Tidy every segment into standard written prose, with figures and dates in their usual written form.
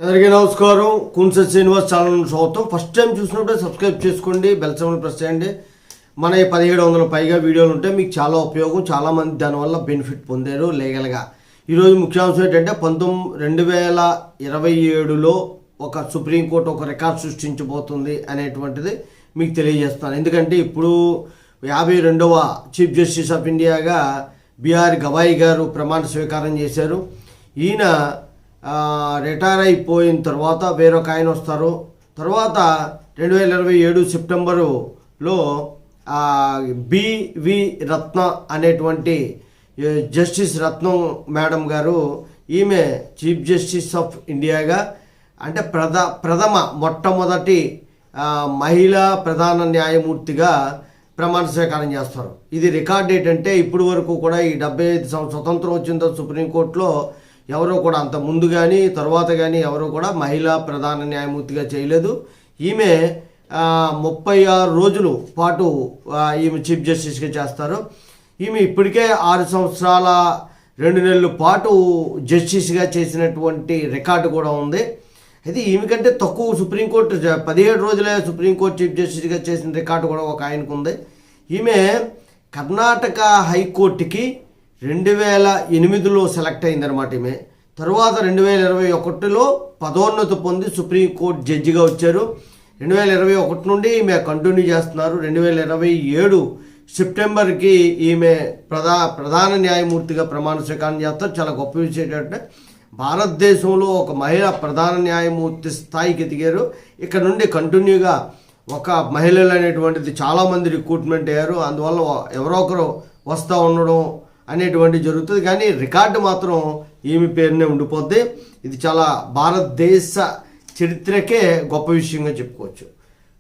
అందరికీ నమస్కారం. కున్స శ్రీనివాస్ ఛానల్ స్వాగతం. ఫస్ట్ టైం చూసినప్పుడే సబ్స్క్రైబ్ చేసుకోండి, బెల్ సింబల్ ప్రెస్ చేయండి. మన 1700 పైగా వీడియోలు ఉంటాయి, మీకు చాలా ఉపయోగం, చాలామంది దానివల్ల బెనిఫిట్ పొందారు లీగల్గా. ఈరోజు ముఖ్యాంశం ఏంటంటే 2027లో ఒక సుప్రీంకోర్టు ఒక రికార్డ్ సృష్టించబోతుంది అనేటువంటిది మీకు తెలియజేస్తాను. ఎందుకంటే ఇప్పుడు 52వ చీఫ్ జస్టిస్ ఆఫ్ ఇండియాగా బిఆర్ గవాయి గారు ప్రమాణ స్వీకారం చేశారు. ఈయన రిటైర్ అయిపోయిన తర్వాత వేరొక ఆయన వస్తారు. తర్వాత 2027 సెప్టెంబరులో బివి రత్న అనేటువంటి జస్టిస్ రత్నం మేడం గారు, ఈమె చీఫ్ జస్టిస్ ఆఫ్ ఇండియాగా అంటే మొట్టమొదటి మహిళా ప్రధాన న్యాయమూర్తిగా ప్రమాణ స్వీకారం చేస్తారు. ఇది రికార్డ్ ఏంటంటే ఇప్పటి వరకు కూడా ఈ 75 స్వతంత్రం వచ్చిన సుప్రీంకోర్టులో ఎవరో కూడా అంత ముందు కానీ తర్వాత కానీ ఎవరో కూడా మహిళా ప్రధాన న్యాయమూర్తిగా చేయలేదు. ఈమె 36 రోజుల పాటు ఈమె చీఫ్ జస్టిస్గా చేస్తారు. ఈమె ఇప్పటికే 6 సంవత్సరాల 2 నెలల పాటు జస్టిస్గా చేసినటువంటి రికార్డు కూడా ఉంది. అయితే ఈమె కంటే తక్కువ సుప్రీంకోర్టు 17 రోజులే సుప్రీంకోర్టు చీఫ్ జస్టిస్గా చేసిన రికార్డు కూడా ఒక ఆయనకు ఉంది. ఈమె కర్ణాటక హైకోర్టుకి 2008లో సెలెక్ట్ అయిందనమాట. ఈమె తర్వాత 2021లో పదోన్నతి పొంది సుప్రీంకోర్టు జడ్జిగా వచ్చారు. 2021 నుండి ఈమె కంటిన్యూ చేస్తున్నారు. 2027 సెప్టెంబర్కి ఈమె ప్రధాన న్యాయమూర్తిగా ప్రమాణ స్వీకారం చేస్తారు. చాలా గొప్ప విషయం ఏంటంటే భారతదేశంలో ఒక మహిళ ప్రధాన న్యాయమూర్తి స్థాయికి ఎదిగారు. ఇక్కడ నుండి కంటిన్యూగా ఒక మహిళలు అనేటువంటిది చాలామంది రిక్రూట్మెంట్ అయ్యారు. అందువల్ల ఎవరో ఒకరు వస్తూ ఉండడం అనేటువంటి జరుగుతుంది. కానీ రికార్డు మాత్రం ఈమె పేరునే ఉండిపోద్ది. ఇది చాలా భారతదేశ చరిత్రకే గొప్ప విషయంగా చెప్పుకోవచ్చు.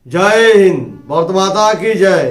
జై హింద్, భారత మాతాకి జై.